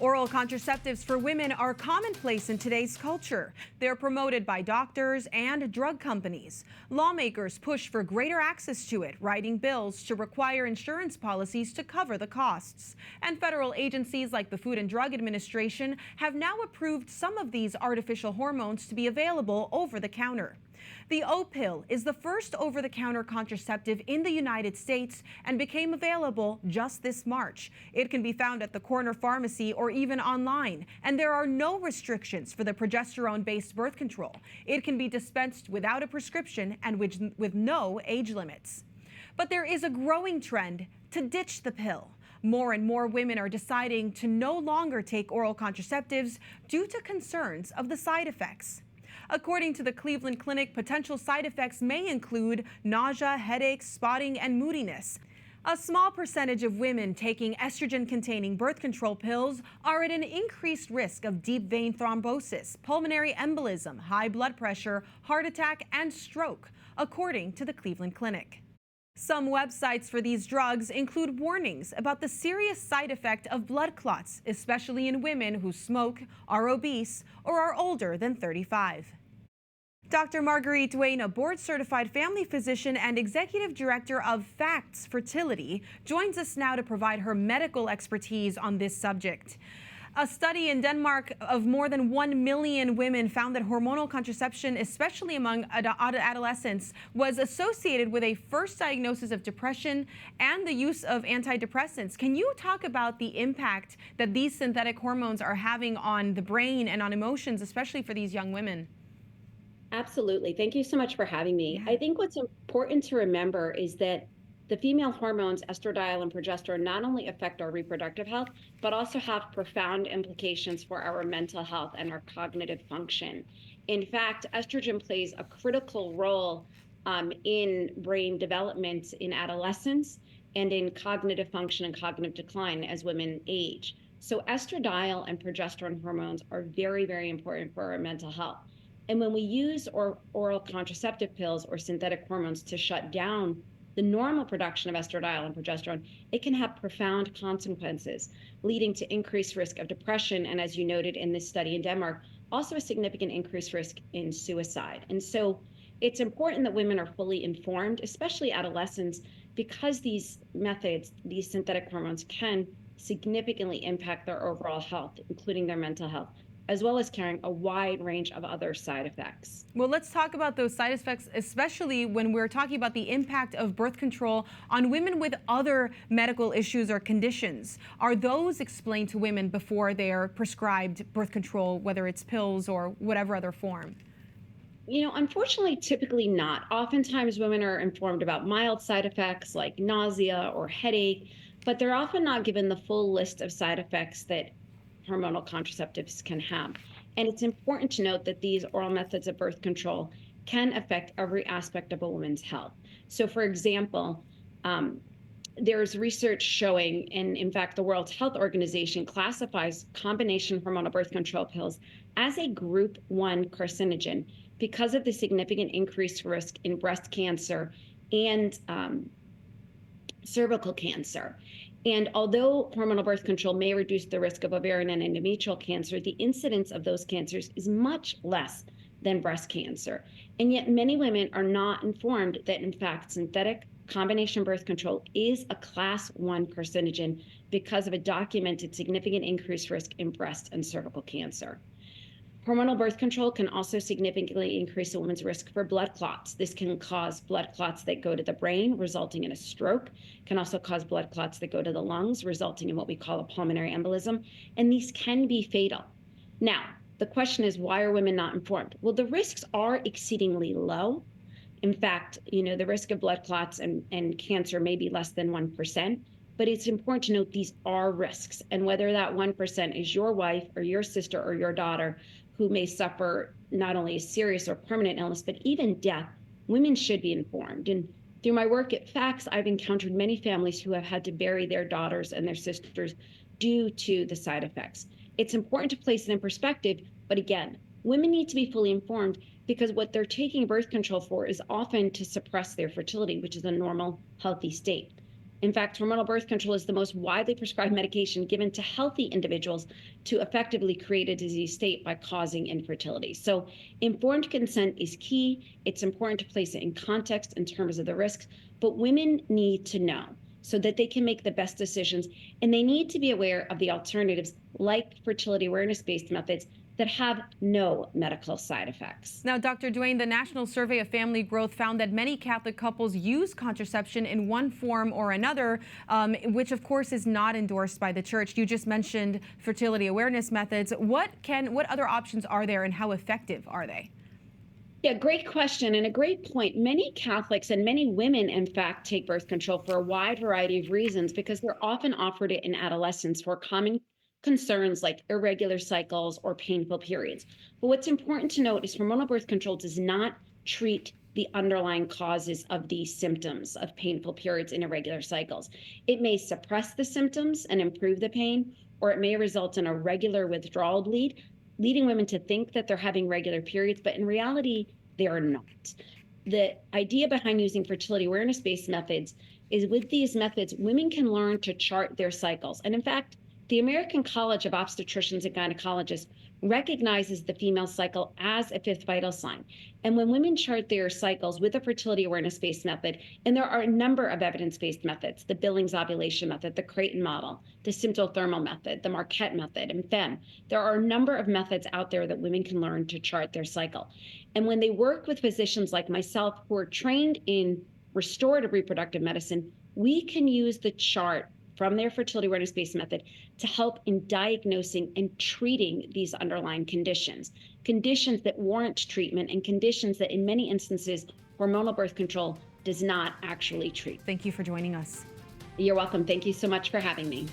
Oral contraceptives for women are commonplace in today's culture. They're promoted by doctors and drug companies. Lawmakers push for greater access to it, writing bills to require insurance policies to cover the costs. And federal agencies like the Food and Drug Administration have now approved some of these artificial hormones to be available over the counter. The O-pill is the first over-the-counter contraceptive in the United States and became available just this March. It can be found at the corner pharmacy or even online, and there are no restrictions for the progesterone-based birth control. It can be dispensed without a prescription and with no age limits. But there is a growing trend to ditch the pill. More and more women are deciding to no longer take oral contraceptives due to concerns of the side effects. According to the Cleveland Clinic, potential side effects may include nausea, headaches, spotting, and moodiness. A small percentage of women taking estrogen-containing birth control pills are at an increased risk of deep vein thrombosis, pulmonary embolism, high blood pressure, heart attack, and stroke, according to the Cleveland Clinic. Some websites for these drugs include warnings about the serious side effect of blood clots, especially in women who smoke, are obese, or are older than 35. Dr. Marguerite Duane, a board-certified family physician and executive director of Facts Fertility, joins us now to provide her medical expertise on this subject. A study in Denmark of more than 1 million women found that hormonal contraception, especially among adolescents, was associated with a first diagnosis of depression and the use of antidepressants. Can you talk about the impact that these synthetic hormones are having on the brain and on emotions, especially for these young women? Absolutely. Thank you so much for having me. Yeah. I think what's important to remember is that the female hormones, estradiol and progesterone, not only affect our reproductive health, but also have profound implications for our mental health and our cognitive function. In fact, estrogen plays a critical role in brain development in adolescence and in cognitive function and cognitive decline as women age. So estradiol and progesterone hormones are very, very important for our mental health. And when we use oral contraceptive pills or synthetic hormones to shut down the normal production of estradiol and progesterone, it can have profound consequences, leading to increased risk of depression. And as you noted in this study in Denmark, also a significant increased risk in suicide. And so it's important that women are fully informed, especially adolescents, because these methods, these synthetic hormones, can significantly impact their overall health, including their mental health, as well as carrying a wide range of other side effects. Well, let's talk about those side effects, especially when we're talking about the impact of birth control on women with other medical issues or conditions. Are those explained to women before they are prescribed birth control, whether it's pills or whatever other form? Unfortunately, typically not. Oftentimes, women are informed about mild side effects like nausea or headache, but they're often not given the full list of side effects that hormonal contraceptives can have. And it's important to note that these oral methods of birth control can affect every aspect of a woman's health. So, for example, there's research showing, and in fact, the World Health Organization classifies combination hormonal birth control pills as a group 1 carcinogen because of the significant increased risk in breast cancer and cervical cancer. And although hormonal birth control may reduce the risk of ovarian and endometrial cancer, the incidence of those cancers is much less than breast cancer. And yet many women are not informed that, in fact, synthetic combination birth control is a class 1 carcinogen because of a documented significant increased risk in breast and cervical cancer. Hormonal birth control can also significantly increase a woman's risk for blood clots. This can cause blood clots that go to the brain, resulting in a stroke, can also cause blood clots that go to the lungs, resulting in what we call a pulmonary embolism, and these can be fatal. Now, the question is, why are women not informed? Well, the risks are exceedingly low. In fact, the risk of blood clots and cancer may be less than 1%, but it's important to note these are risks. And whether that 1% is your wife or your sister or your daughter who may suffer not only a serious or permanent illness, but even death, women should be informed. And through my work at Facts, I've encountered many families who have had to bury their daughters and their sisters due to the side effects. It's important to place it in perspective, but again, women need to be fully informed because what they're taking birth control for is often to suppress their fertility, which is a normal, healthy state. In fact, hormonal birth control is the most widely prescribed medication given to healthy individuals to effectively create a disease state by causing infertility. So, informed consent is key. It's important to place it in context in terms of the risks, but women need to know so that they can make the best decisions. And they need to be aware of the alternatives like fertility awareness based methods that have no medical side effects. Now, Dr. Duane, the National Survey of Family Growth found that many Catholic couples use contraception in one form or another, which of course is not endorsed by the church. You just mentioned fertility awareness methods. What other options are there and how effective are they? Yeah, great question and a great point. Many Catholics and many women, in fact, take birth control for a wide variety of reasons because they're often offered it in adolescence for common concerns like irregular cycles or painful periods. But what's important to note is hormonal birth control does not treat the underlying causes of these symptoms of painful periods and irregular cycles. It may suppress the symptoms and improve the pain, or it may result in a regular withdrawal bleed, leading women to think that they're having regular periods, but in reality, they are not. The idea behind using fertility awareness based methods is with these methods, women can learn to chart their cycles. And in fact, the American College of Obstetricians and Gynecologists recognizes the female cycle as a fifth vital sign. And when women chart their cycles with a fertility awareness based method, and there are a number of evidence based methods, the Billings ovulation method, the Creighton model, the symptothermal method, the Marquette method, and FEM, there are a number of methods out there that women can learn to chart their cycle. And when they work with physicians like myself who are trained in restorative reproductive medicine, we can use the chart from their fertility awareness based method to help in diagnosing and treating these underlying conditions that warrant treatment and conditions that in many instances hormonal birth control does not actually treat. Thank you for joining us. You're welcome. Thank you so much for having me.